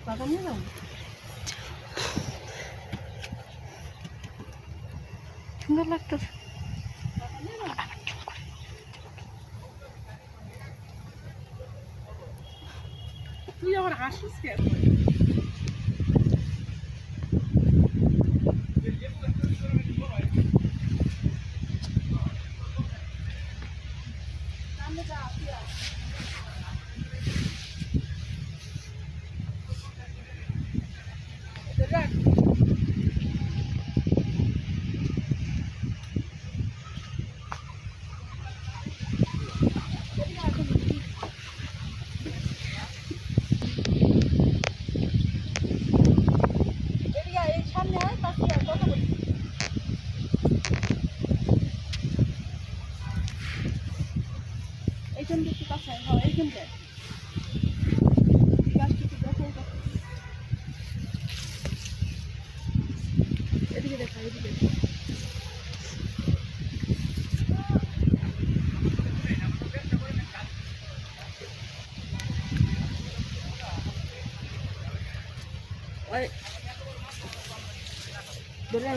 বাবা নিয়ে যাও, সুন্দর লাগতেছে। তুই আমার হাসিস কেন? এইখান থেকে কাছে, হ্যাঁ এইখান থেকে এদিকে দেখা, এদিকে ওই ধরে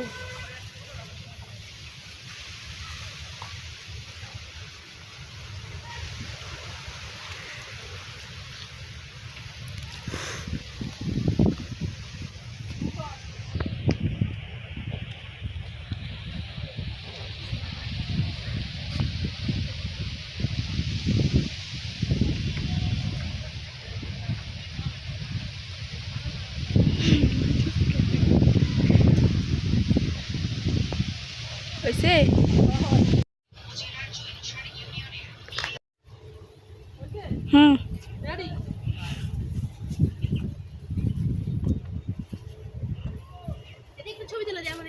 হয়েছে। হুম ছবি তুলে দেয় আমার।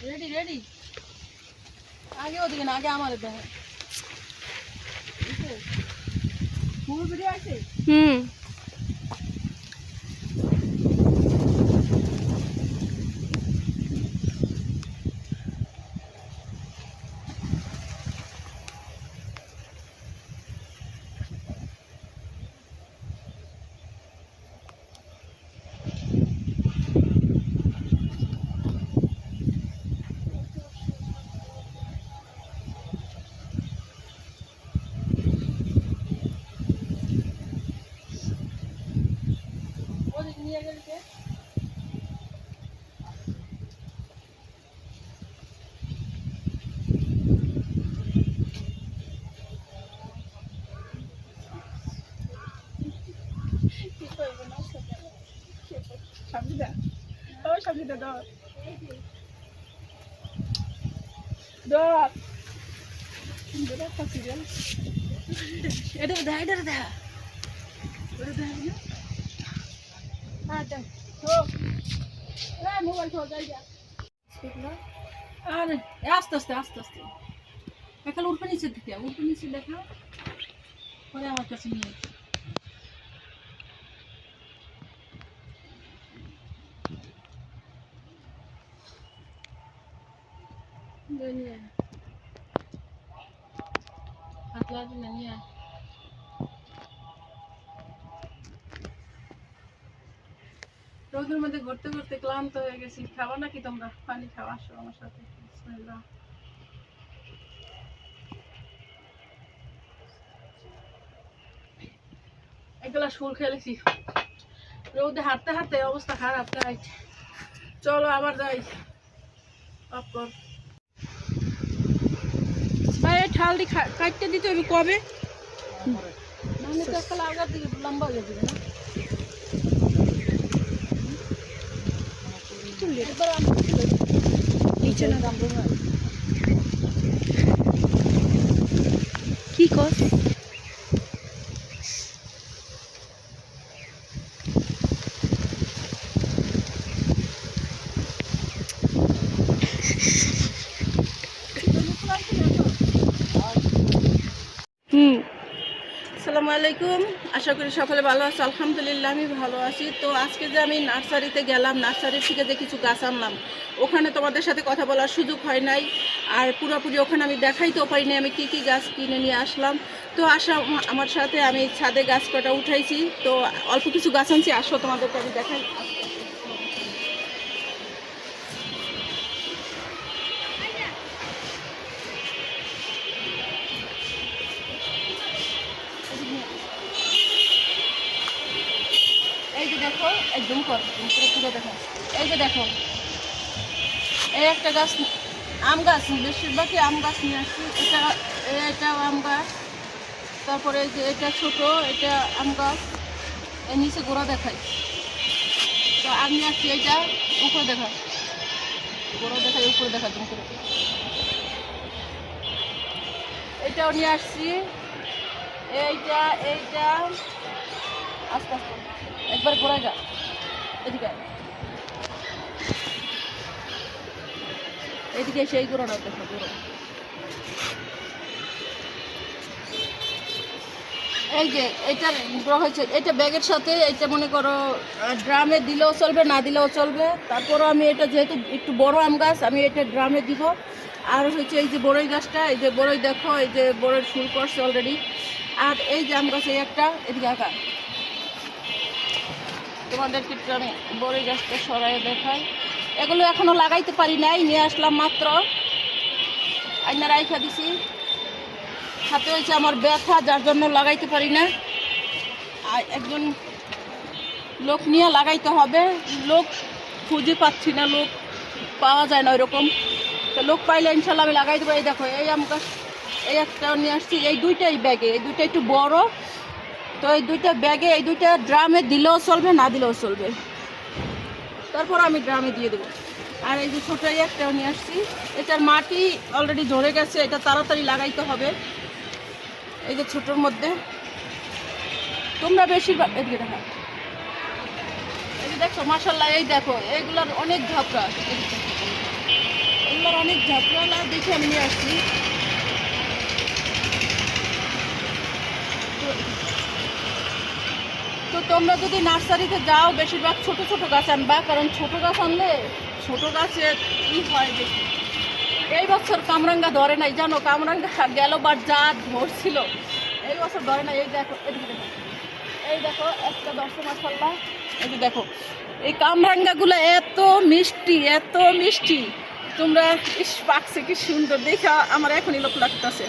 রেডি রেডি, আগে ওদিকে না, আগে আমার দেখে ফুল ভিডিও আছে। হুম ওদিকে নিয়ে গেলে এটা দেখা, এটা দেখা, ওটা দেখা। হ্যাঁ দেখ মোবাইল ছো যাই যা। আরে আস্তে আস্তে আস্তে আস্তে একাল উঠবে নিচে থেকে, উঠবে নিচে দেখা পরে আমার কাছে নিয়ে নিয়ে হাত লাগবে না, নিয়ে রোদের মধ্যে ঘুরতে ঘুরতে ক্লান্ত হয়ে গেছি। খাওয়া নাকি তোমরা? পানি খাওয়া, আসো আমার সাথে। বিসমিল্লাহ। এক গ্লাস ফুল খেলেছি, রোদে হাঁটতে হাঁটতে অবস্থা খারাপ। তাই চলো আবার যাই। অফ কর ভাই, ঠালটি কাটতে দিতে হবে কবে? নাহলে তো একটা লাগার দিকে লম্বা হয়ে যাবে না। কি কর আসসালামু আলাইকুম, আশা করি সকলে ভালো আছে। আলহামদুলিল্লাহ আমি ভালো আছি। তো আজকে যে আমি নার্সারিতে গেলাম, নার্সারির থেকে যে কিছু গাছ আনলাম, ওখানে তোমাদের সাথে কথা বলার সুযোগ হয় নাই, আর পুরোপুরি ওখানে আমি দেখাইতেও পারিনি আমি কি কি গাছ কিনে নিয়ে আসলাম। তো আমার সাথে আমি ছাদে গাছ কটা উঠাইছি, তো অল্প কিছু গাছ আনছি, আসো তোমাদেরকে আমি দেখাই। এই যে দেখো, একদম পুরো দেখো, এই যে দেখো, এই একটা গাছ আম গাছ, বেশিরভাগই আম গাছ নিয়ে আসছি। এটা আম গাছ, তারপরে এই যে এটা ছোট, এটা আম গাছ, এর নিচে গোড়া দেখাই। তো আমি আসছি এইটা উপরে দেখা, গোড়া দেখাই, উপরে দেখা তুমি করে। এইটাও নিয়ে আসছি, এইটা আস্তে আস্তে একবার গোড়ায় যা, এদিকে সেই গোড়াটা দেখো, গোড়া এই যে এটা হয়েছে, এটা ব্যাগের সাথে, এটা মনে করো ড্রামে দিলেও চলবে, না দিলেও চলবে। তারপরও আমি এটা যেহেতু একটু বড় আম গাছ, আমি এটা ড্রামে দিব। আর হচ্ছে এই যে বড়ই গাছটা, এই যে বড়ই দেখো, এই যে বড়ই ফুল করছে অলরেডি। আর এই যে আম গাছ, এই একটা, এদিকে আঁকা, তোমাদেরকে একটু আমি বড়ই গাছটা সরাই দেখাই। এগুলো এখনো লাগাইতে পারি নাই, নিয়ে আসলাম মাত্র, আইনা রাইখা দিছি। হাতে হয়েছে আমার ব্যথা, যার জন্য লাগাইতে পারি না। আর একজন লোক নিয়ে লাগাইতে হবে, লোক খুঁজে পাচ্ছি না, লোক পাওয়া যায় না ওইরকম। তো লোক পাইলে ইনশাল্লাহ আমি লাগাই দেবো। এই দেখো, এই আম গাছ, এই একটা নিয়ে আসছি, এই দুইটাই ব্যাগে, এই দুইটা একটু বড়। তো এই দুইটা ব্যাগে, এই দুইটা ড্রামে দিলেও চলবে, না দিলেও চলবে, তারপর আমি ড্রামে দিয়ে দেবো। আর এই যে ছোটো একটাও নিয়ে আসছি, এটার মাটি অলরেডি ঝরে গেছে, এটা তাড়াতাড়ি লাগাইতে হবে। এই যে ছোটোর মধ্যে তোমরা বেশিরভাগ এদিকে দেখা, এই যে দেখো মাশাল্লাহ, এই দেখো এইগুলোর অনেক ঝাপড়া, এগুলোর অনেক ঝাপড়া দেখে আমি নিয়ে আসছি। তো তোমরা যদি নার্সারিতে যাও, বেশিরভাগ ছোট ছোট গাছ আনবা, কারণ ছোট গাছ আনলে ছোট গাছের কি হয় দেখি। এই বছর কামরাঙ্গা ধরে নাই জানো, কামরাঙ্গা গেলবার যা ধরছিল, এই বছর ধরে নাই। এই দেখো, এদিকে দেখো, এই দেখো একটা দর্শন মাশাল্লাহ। এই যে দেখো, এই কামরাঙ্গাগুলো এত মিষ্টি, এত মিষ্টি, তোমরা ইস পাকছে কি সুন্দর, দেখা আমার এখনই লোক লাগতেছে।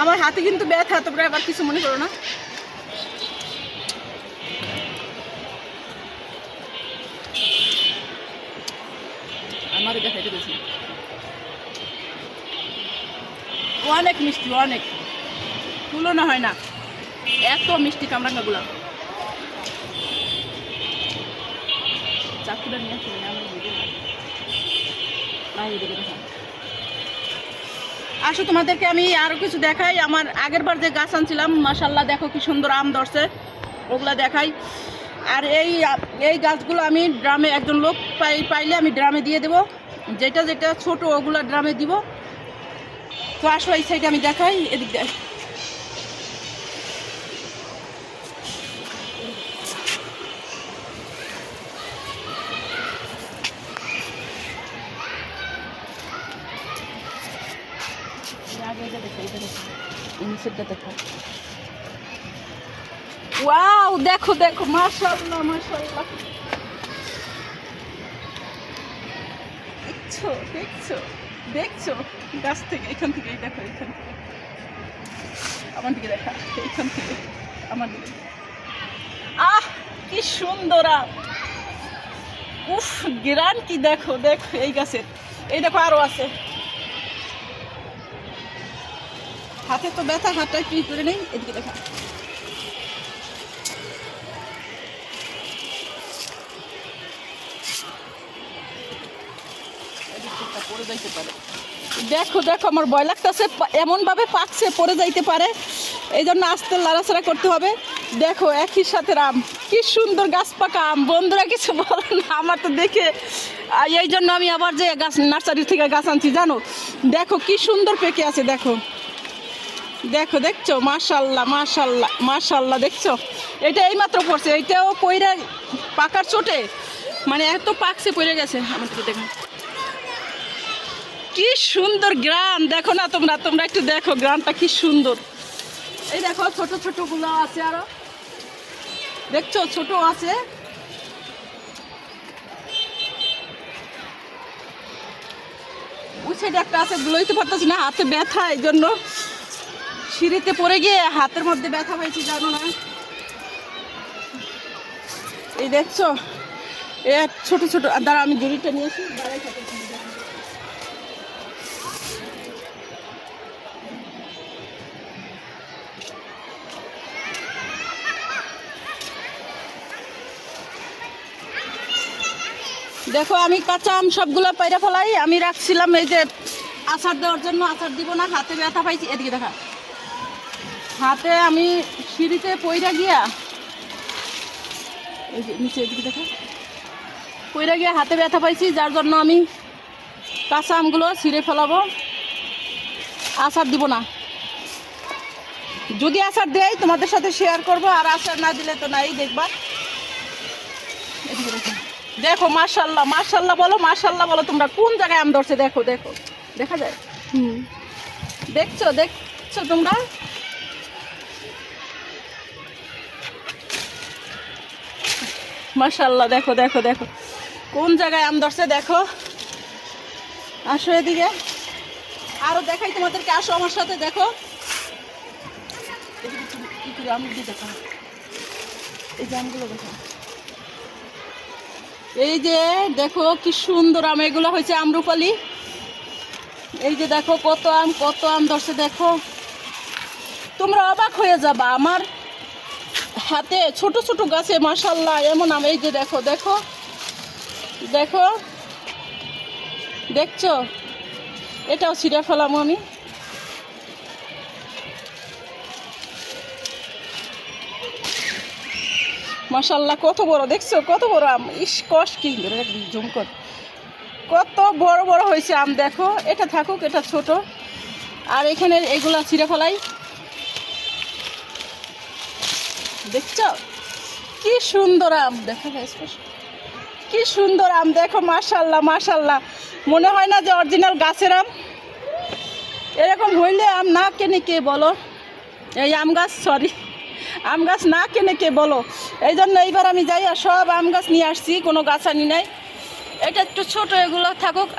আমার হাতে কিন্তু ব্যথা, তোমরা আবার কিছু মনে করো না। আমারই দেখাইতে গেছি, অনেক মিষ্টি, অনেক তুলনা হয় না, এত মিষ্টি কামরাঙ্গাগুলা। চাকুটা নিয়ে আসলে আমার দেখা। আসো তোমাদেরকে আমি আরো কিছু দেখাই। আমার আগের বার যে গাছ আনছিলাম, মাশাল্লাহ দেখো কি সুন্দর আম ধরছে, ওগুলা দেখাই। আর এই গাছগুলো আমি ড্রামে, একজন লোক পাইলে আমি ড্রামে দিয়ে দেবো, যেটা যেটা ছোট ওগুলা ড্রামে দিব। তো আসো এই সাইডে আমি দেখাই, এদিক দেখ, ওয়াও দেখো দেখো, মাশাআল্লাহ মাশাআল্লাহ, দেখছো দেখছো দেখছো গাছ থেকে, এখান থেকে দেখো, এখান থেকে আমার দিকে দেখা, এখান থেকে আমার দিকে, আহ কি সুন্দর আম, উফ গ্রান কি দেখো, দেখো এই গাছের, এই দেখো আরো আছে। হাতে তো ব্যথা, হাতটা একটু করে নেই, এদিকে দেখা, পড়ে যাইতে পারে। দেখো দেখো, আমার ভয় লাগতেছে, এমন ভাবে পাকছে, পড়ে যাইতে পারে, এই জন্য আস্তে লাড়াচাড়া করতে হবে। দেখো একই সাথে আম, কি সুন্দর গাছ পাকা আম, বন্ধুরা কিছু বলে না, আমার তো দেখে এই জন্য আমি আবার যে গাছ নার্সারি থেকে গাছ আনছি জানো। দেখো কি সুন্দর পেকে আছে, দেখো দেখো দেখছো, মাশাল্লাহ মাশাল্লাহ মাশাল্লাহ, দেখছো এটা এইমাত্র পড়ছে, এইটাও পইরা পাকার চোটে মানে এত পাকছে পড়ে গেছে। আমাদেরকে দেখো কি সুন্দর গ্রান, দেখো না তোমরা, তোমরা একটু দেখো গ্রানটা কি সুন্দর। এই দেখো ছোট ছোট গুলো আছে, আরো দেখছো ছোট আছে। ওই সাইডে একটা আছে, লইতে পারতেছি না, হাতে ব্যথা, এই জন্য সিঁড়িতে পড়ে গিয়ে হাতের মধ্যে ব্যথা পাইছি, জানো না। এই দেখছো এ ছোট ছোট, দাঁড়া আমি দড়িটা নিয়েছি, দাঁড়াই থাকে। দেখো আমি কাঁচা আম সবগুলো পাইরা ফেলাই, আমি রাখছিলাম এই যে আচার দেওয়ার জন্য, আচার দিব না, হাতে ব্যথা পাইছি। এদিকে দেখা, হাতে আমি সিঁড়িতে পইরা গিয়া, এই যে নিচে এদিকে দেখা, পইরা গিয়া হাতে ব্যথা পাইছি, যার জন্য আমি কাঁচা আমগুলো ছিঁড়ে ফেলাবো, আচার দিব না। যদি আচার দেয় তোমাদের সাথে শেয়ার করবো, আর আচার না দিলে তো নাই, দেখবা। এদিকে দেখো, দেখো মাশাল্লাহ মাশাল্লাহ বলো, মাশাল্লাহ বলো। তোমরা কোন জায়গায় আম ধরছে দেখো, দেখো দেখা যায়, দেখছো দেখছো তোমরা। মাশাল্লাহ দেখো দেখো দেখো কোন জায়গায় আম ধরছে দেখো। আসো এদিকে, আরো দেখাই তোমাদেরকে, আসো আমার সাথে দেখো। আমগুলো দেখো, এই যে আমগুলো দেখো, এই যে দেখো কি সুন্দর আম, এগুলো হয়েছে আমরুপালি। এই যে দেখো কত আম, কত আম ধরছে দেখো, তোমরা অবাক হয়ে যাবা। আমার হাতে ছোট ছোট গাছে মাশাল্লাহ এমন আম, এই যে দেখো দেখো দেখো, দেখছো এটাও ছিঁড়ে ফেলাম আমি। মাশাল্লাহ কত বড়, দেখছো কত বড় আম, ইস কষ কি ঝুমকর, কত বড় বড় হয়েছে আম দেখো। এটা থাকুক, এটা ছোট, আর এখানে এগুলা ছিঁড়ে ফেলাই। দেখছো কি সুন্দর আম, দেখা যায় কি সুন্দর আম দেখো, মাশাল্লাহ মাশাল্লাহ। মনে হয় না যে অরিজিনাল গাছের আম। এরকম হইলে আম না কেনে কে বলো, এই আম গাছ, সরি আম গাছ না কেনে কে বলো। এই জন্য এইবার আমি যাই আর সব আম গাছ নিয়ে আসছি, কোনো গাছ আনি নাই। এটা একটু ছোট, এগুলো থাকুক।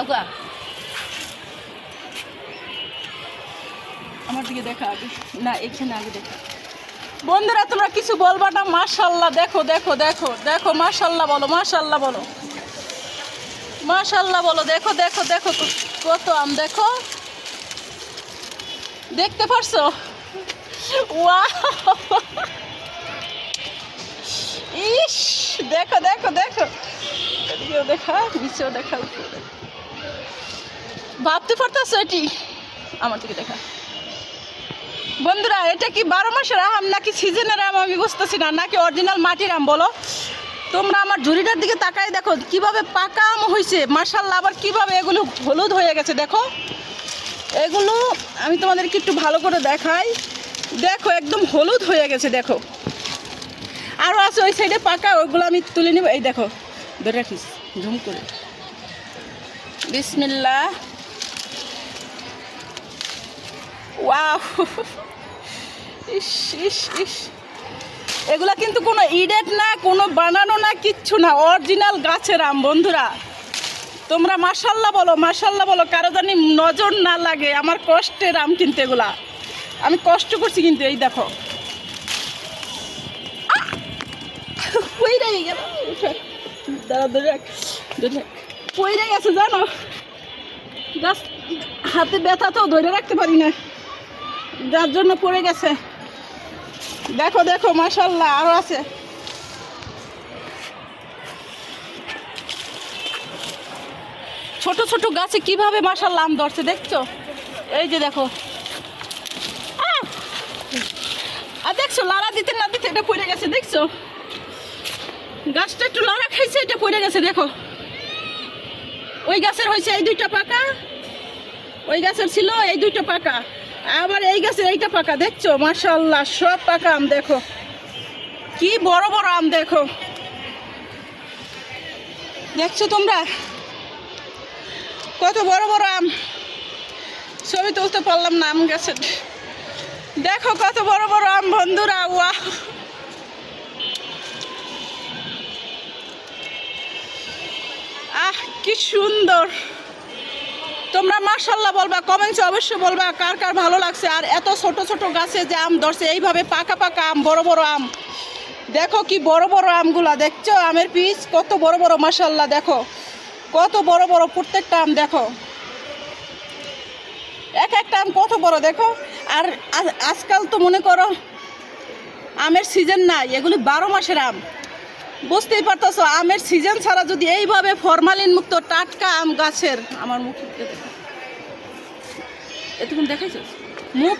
আগা আমার দিকে দেখা আগে, না এখানে আগে দেখা। বন্ধুরা তোমরা কিছু বলবা না, মাশাল্লাহ দেখো দেখো দেখো দেখো, মাশাল্লাহ বলো, মাশাল্লাহ বলো, মাশাল্লাহ বলো। দেখো দেখো দেখো কত আম দেখো, দেখতে পারছো? ওয়াও, ইস দেখো দেখো দেখো, এদিকেও দেখা, নিচেও দেখা, ভাবতে পারতেছো এটি? আমার দিকে দেখা। বন্ধুরা এটা কি 12 মাসের আম নাকি সিজনের আম আমি বুঝতেছি না, নাকি অরিজিনাল মাটির আম বলো। তোমরা আমার ঝুড়িটার দিকে তাকাই দেখো কিভাবে পাকা আম হয়েছে মাশাল্লাহ, আবার কিভাবে এগুলো হলুদ হয়ে গেছে দেখো। এগুলো আমি তোমাদেরকে একটু ভালো করে দেখাই, দেখো একদম হলুদ হয়ে গেছে দেখো। আরও আছে ওই সাইডে পাকা, ওইগুলো আমি তুলে নিব। এই দেখো ধরে রাখিস ঝুম করে, বিসমিল্লাহ। ওয়াও, ইস ইস ইস, এগুলা কিন্তু কোনো ইডেট না, কোনো বানানো না, কিচ্ছু না, অরিজিনাল গাছের আম। বন্ধুরা তোমরা মাশাল্লাহ বলো, মাশাল্লাহ বলো, কারো জানি নজর না লাগে। আমার কষ্টের আম কিন্তু এগুলা, আমি কষ্ট করছি কিন্তু। এই দেখো পইড়ে গেল, দাঁড়া ধরে পইড়ে গেছে জানো, গাছ হাতে ব্যথা তো ধরে রাখতে পারি না, যার জন্য পড়ে গেছে। দেখো দেখো মাশাল্লাহ আরো আছে। ছোট ছোট গাছে কিভাবে মাশাল্লাহ আম ধরছে দেখছো। এই যে দেখো, আর দেখছো লাড়া দিতে না দিতে এটা পড়ে গেছে, দেখছো গাছটা একটু লাড়া খাইছে, এটা পড়ে গেছে দেখো। ওই গাছের হয়েছে এই দুইটা পাকা, ওই গাছের ছিল এই দুইটা পাকা, আবার এই গাছের এইটা পাকা, দেখছো? মাশাআল্লাহ, সব পাকা আম। দেখো কি বড় বড় আম, দেখো, দেখছো তোমরা কত বড় বড় আম। ছবি তুলতে পারলাম না আম গাছের। দেখো কত বড় বড় আম বন্ধুরা, ওয়াও। আহ কি সুন্দর। তোমরা মাশাআল্লাহ বলবা, কমেন্টসে অবশ্যই বলবা কার কার ভালো লাগছে। আর এত ছোট ছোট গাছে যে আম ধরছে, এইভাবে পাকা পাকা আম, বড় বড় আম। দেখো কি বড় বড় আমগুলা, দেখছো আমের পিস কত বড় বড়। মাশাআল্লাহ, দেখো কত বড় বড় প্রত্যেকটা আম। দেখো এক একটা আম কত বড়, দেখো। আর আজকাল তো মনে করো আমের সিজন নাই, এগুলি 12 মাসের আম। বুঝতেই পারতেছো, আমের সিজন ছাড়া যদি এইভাবে ফরমালিন মুক্ত টাটকা আম গাছের, আমার মুখ এতক্ষণ দেখাইছো, মুখ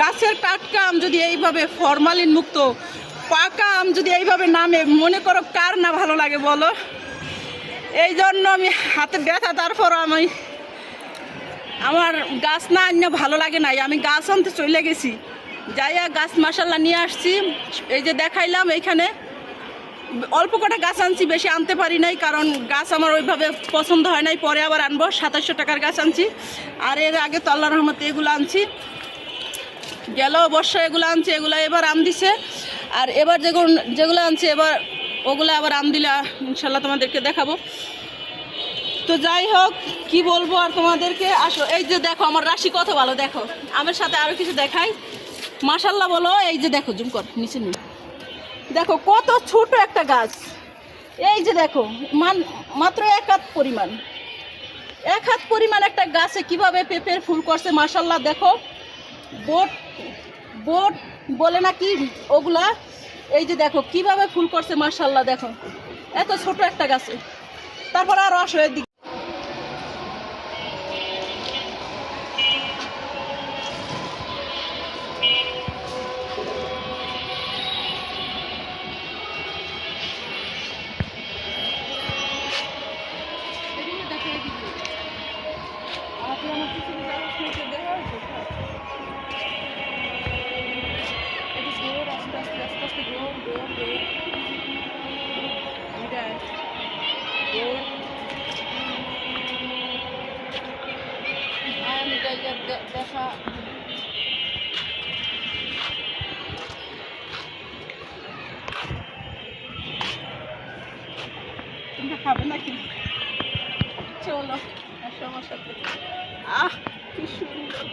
গাছের টাটকা আম যদি এইভাবে ফরমালিন মুক্ত পাকা আম যদি এইভাবে নামে, মনে করো কার না ভালো লাগে বলো। এই জন্য আমি হাতে ব্যথা, তারপর আমি আমার গাছ না আনলে ভালো লাগে নাই, আমি গাছ আনতে চলে গেছি। যাইয়া গাছ মাশাআল্লাহ নিয়ে আসছি। এই যে দেখাইলাম, এইখানে অল্প কটা গাছ আনছি, বেশি আনতে পারি নাই, কারণ গাছ আমার ওইভাবে পছন্দ হয় নাই। পরে আবার আনবো। 2700 টাকার গাছ আনছি। আর এর আগে তো আল্লাহর রহমতে এগুলো আনছি, গেল বর্ষা এগুলো আনছি, এগুলো এবার আম দিছে। আর এবার যেগুলো আনছি এবার ওগুলো আবার আম দিলে ইনশাল্লাহ তোমাদেরকে দেখাবো। তো যাই হোক, কি বলবো আর তোমাদেরকে। আসো, এই যে দেখো আমার রাশি কত ভালো। দেখো আমার সাথে আরও কিছু দেখাই, মাশাআল্লাহ বলো। এই যে দেখো, জুম কর নিচে নিয়ে, দেখো কত ছোট একটা গাছ। এই যে দেখো মাত্র 1 হাত পরিমাণ, 1 হাত পরিমাণ একটা গাছে কিভাবে পেঁপের ফুল করছে মাশাআল্লাহ। দেখো বোট বোট বলে নাকি ওগুলা, এই যে দেখো কিভাবে ফুল করছে মাশাআল্লাহ। দেখো এত ছোট একটা গাছে। তারপর আরো আসো এদিকে। দেখা তোমরা খাবে নাকি? চলো আসো আমার সাথে। আহ কি সুন্দর।